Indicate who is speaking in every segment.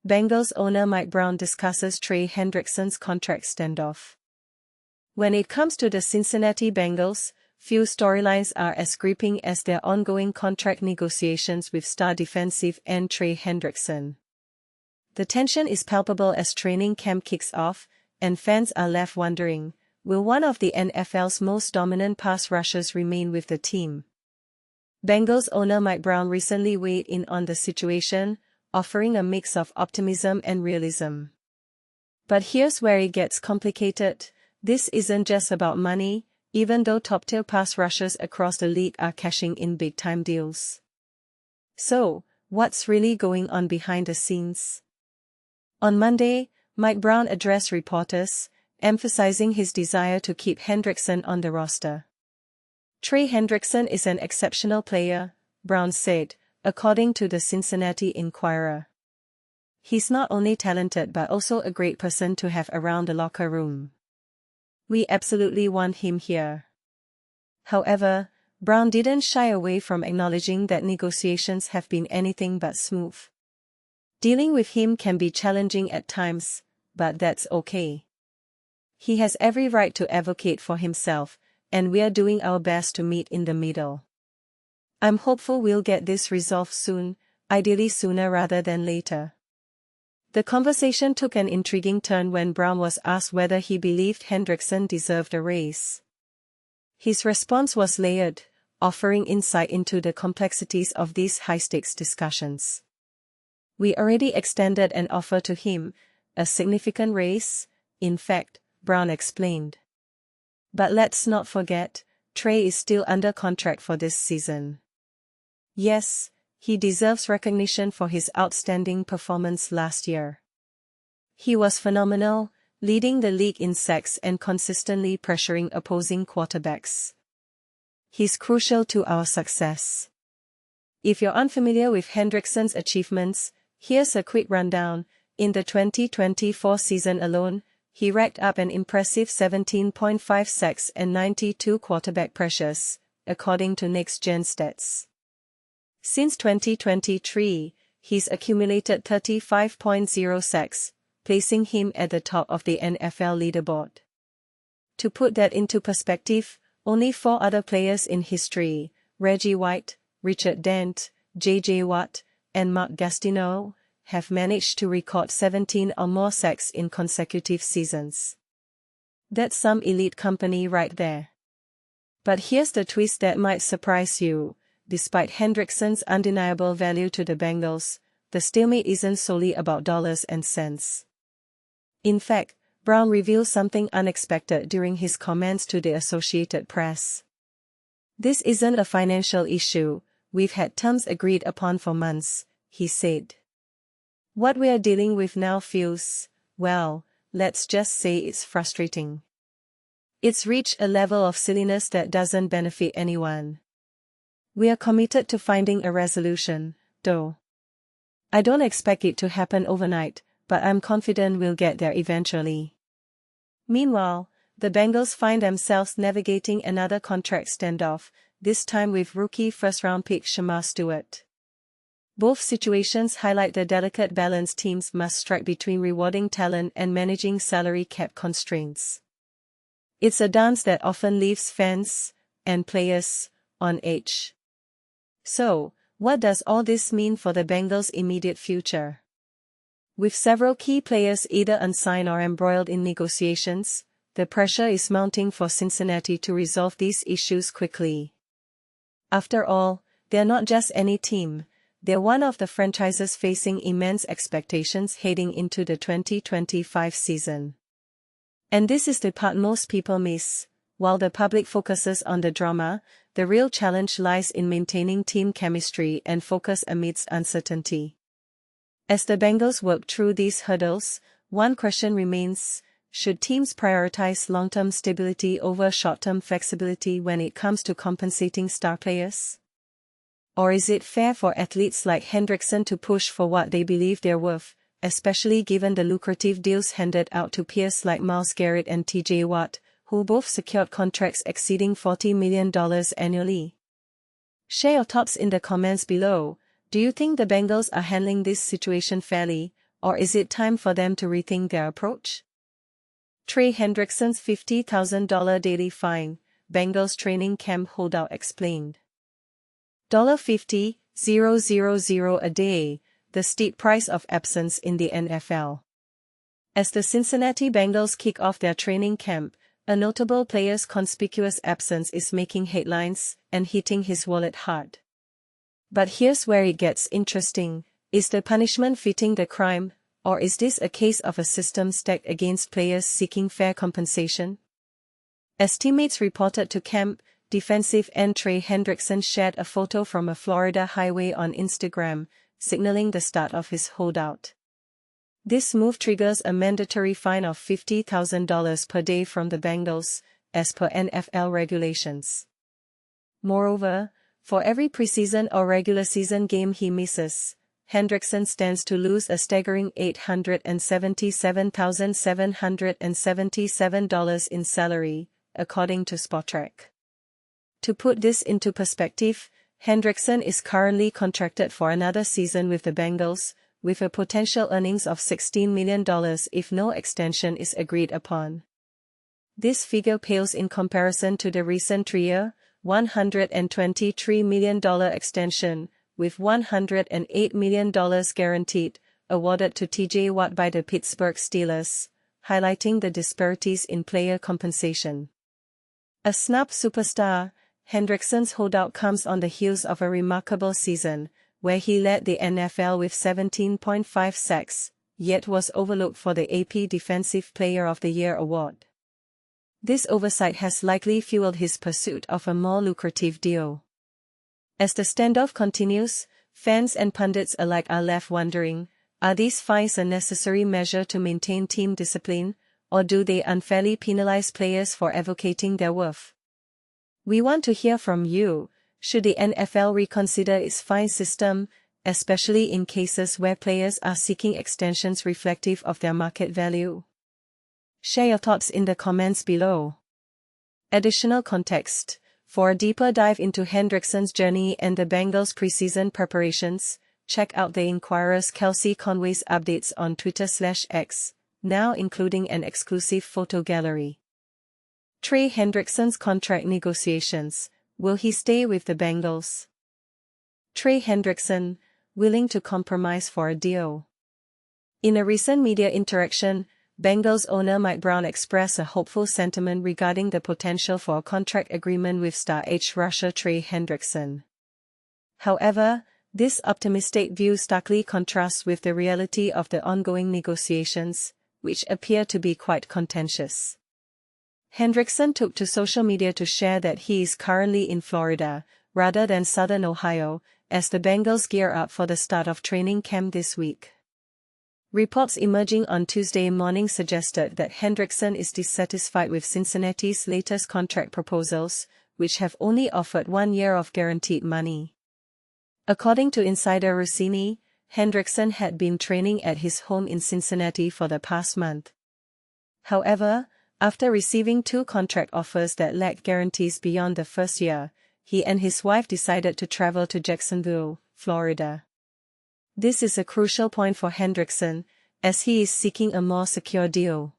Speaker 1: Bengals owner Mike Brown discusses Trey Hendrickson's contract standoff. When it comes to the Cincinnati Bengals, few storylines are as gripping as their ongoing contract negotiations with star defensive end Trey Hendrickson. The tension is palpable as training camp kicks off, and fans are left wondering, will one of the NFL's most dominant pass rushers remain with the team? Bengals owner Mike Brown recently weighed in on the situation, offering a mix of optimism and realism. But here's where it gets complicated. This isn't just about money, even though top-tier pass rushers across the league are cashing in big-time deals. So, what's really going on behind the scenes? On Monday, Mike Brown addressed reporters, emphasizing his desire to keep Hendrickson on the roster. Trey Hendrickson is an exceptional player, Brown said, according to the Cincinnati Enquirer. He's not only talented but also a great person to have around the locker room. We absolutely want him here. However, Brown didn't shy away from acknowledging that negotiations have been anything but smooth. Dealing with him can be challenging at times, but that's okay. He has every right to advocate for himself, and we're doing our best to meet in the middle. I'm hopeful we'll get this resolved soon, ideally sooner rather than later. The conversation took an intriguing turn when Brown was asked whether he believed Hendrickson deserved a raise. His response was layered, offering insight into the complexities of these high-stakes discussions. We already extended an offer to him, a significant raise, in fact, Brown explained. But let's not forget, Trey is still under contract for this season. Yes, he deserves recognition for his outstanding performance last year. He was phenomenal, leading the league in sacks and consistently pressuring opposing quarterbacks. He's crucial to our success. If you're unfamiliar with Hendrickson's achievements, here's a quick rundown. In the 2024 season alone, he racked up an impressive 17.5 sacks and 92 quarterback pressures, according to Next Gen Stats. Since 2023, he's accumulated 35.0 sacks, placing him at the top of the NFL leaderboard. To put that into perspective, only 4 other players in history, Reggie White, Richard Dent, J.J. Watt, and Mark Gastineau, have managed to record 17 or more sacks in consecutive seasons. That's some elite company right there. But here's the twist that might surprise you. Despite Hendrickson's undeniable value to the Bengals, the stalemate isn't solely about dollars and cents. In fact, Brown revealed something unexpected during his comments to the Associated Press. This isn't a financial issue, we've had terms agreed upon for months, he said. What we're dealing with now feels, well, let's just say it's frustrating. It's reached a level of silliness that doesn't benefit anyone. We are committed to finding a resolution, though. I don't expect it to happen overnight, but I'm confident we'll get there eventually. Meanwhile, the Bengals find themselves navigating another contract standoff, this time with rookie first-round pick Shemar Stewart. Both situations highlight the delicate balance teams must strike between rewarding talent and managing salary cap constraints. It's a dance that often leaves fans and players on edge. So, what does all this mean for the Bengals' immediate future? With several key players either unsigned or embroiled in negotiations, the pressure is mounting for Cincinnati to resolve these issues quickly. After all, they're not just any team, they're one of the franchises facing immense expectations heading into the 2025 season. And this is the part most people miss. While the public focuses on the drama, the real challenge lies in maintaining team chemistry and focus amidst uncertainty. As the Bengals work through these hurdles, one question remains: should teams prioritize long-term stability over short-term flexibility when it comes to compensating star players? Or is it fair for athletes like Hendrickson to push for what they believe they're worth, especially given the lucrative deals handed out to peers like Myles Garrett and T.J. Watt, who both secured contracts exceeding $40 million annually? Share your thoughts in the comments below. Do you think the Bengals are handling this situation fairly, or is it time for them to rethink their approach? Trey Hendrickson's $50,000 daily fine, Bengals training camp holdout explained. $50,000 a day, the steep price of absence in the NFL. As the Cincinnati Bengals kick off their training camp, a notable player's conspicuous absence is making headlines and hitting his wallet hard. But here's where it gets interesting. Is the punishment fitting the crime, or is this a case of a system stacked against players seeking fair compensation? As teammates reported to camp, defensive end Trey Hendrickson shared a photo from a Florida highway on Instagram, signaling the start of his holdout. This move triggers a mandatory fine of $50,000 per day from the Bengals, as per NFL regulations. Moreover, for every preseason or regular season game he misses, Hendrickson stands to lose a staggering $877,777 in salary, according to Spotrac. To put this into perspective, Hendrickson is currently contracted for another season with the Bengals, with a potential earnings of $16 million if no extension is agreed upon. This figure pales in comparison to the recent 3-year, $123 million extension, with $108 million guaranteed, awarded to TJ Watt by the Pittsburgh Steelers, highlighting the disparities in player compensation. A snub superstar, Hendrickson's holdout comes on the heels of a remarkable season, where he led the NFL with 17.5 sacks, yet was overlooked for the AP Defensive Player of the Year award. This oversight has likely fueled his pursuit of a more lucrative deal. As the standoff continues, fans and pundits alike are left wondering, are these fines a necessary measure to maintain team discipline, or do they unfairly penalize players for advocating their worth? We want to hear from you. Should the NFL reconsider its fine system, especially in cases where players are seeking extensions reflective of their market value? Share your thoughts in the comments below. Additional context. For a deeper dive into Hendrickson's journey and the Bengals' preseason preparations, check out the Inquirer's Kelsey Conway's updates on Twitter/X, now including an exclusive photo gallery. Trey Hendrickson's contract negotiations. Will he stay with the Bengals? Trey Hendrickson, willing to compromise for a deal. In a recent media interaction, Bengals owner Mike Brown expressed a hopeful sentiment regarding the potential for a contract agreement with star edge rusher Trey Hendrickson. However, this optimistic view starkly contrasts with the reality of the ongoing negotiations, which appear to be quite contentious. Hendrickson took to social media to share that he is currently in Florida, rather than Southern Ohio, as the Bengals gear up for the start of training camp this week. Reports emerging on Tuesday morning suggested that Hendrickson is dissatisfied with Cincinnati's latest contract proposals, which have only offered 1 year of guaranteed money. According to insider Rossini, Hendrickson had been training at his home in Cincinnati for the past month. However, after receiving 2 contract offers that lacked guarantees beyond the first year, he and his wife decided to travel to Jacksonville, Florida. This is a crucial point for Hendrickson, as he is seeking a more secure deal.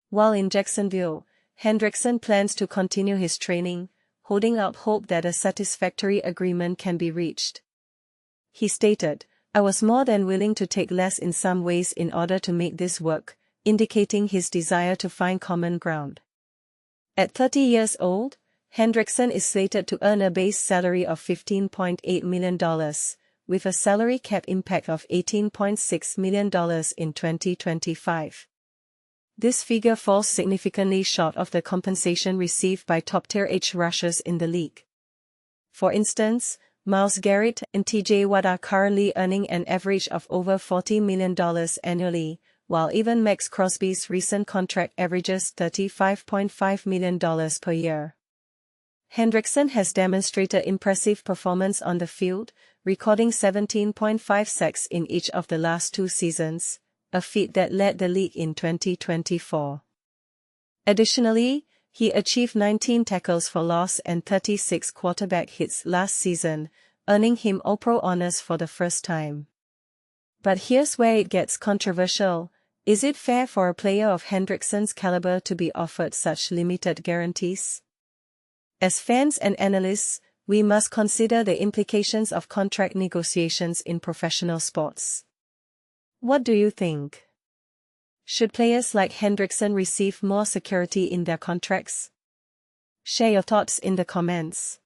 Speaker 1: While in Jacksonville, Hendrickson plans to continue his training, holding out hope that a satisfactory agreement can be reached. He stated, "I was more than willing to take less in some ways in order to make this work," indicating his desire to find common ground. At 30 years old, Hendrickson is slated to earn a base salary of $15.8 million, with a salary cap impact of $18.6 million in 2025. This figure falls significantly short of the compensation received by top-tier edge rushers in the league. For instance, Myles Garrett and TJ Watt are currently earning an average of over $40 million annually, while even Max Crosby's recent contract averages $35.5 million per year. Hendrickson has demonstrated impressive performance on the field, recording 17.5 sacks in each of the last 2 seasons, a feat that led the league in 2024. Additionally, he achieved 19 tackles for loss and 36 quarterback hits last season, earning him All-Pro honors for the first time. But here's where it gets controversial. Is it fair for a player of Hendrickson's caliber to be offered such limited guarantees? As fans and analysts, we must consider the implications of contract negotiations in professional sports. What do you think? Should players like Hendrickson receive more security in their contracts? Share your thoughts in the comments.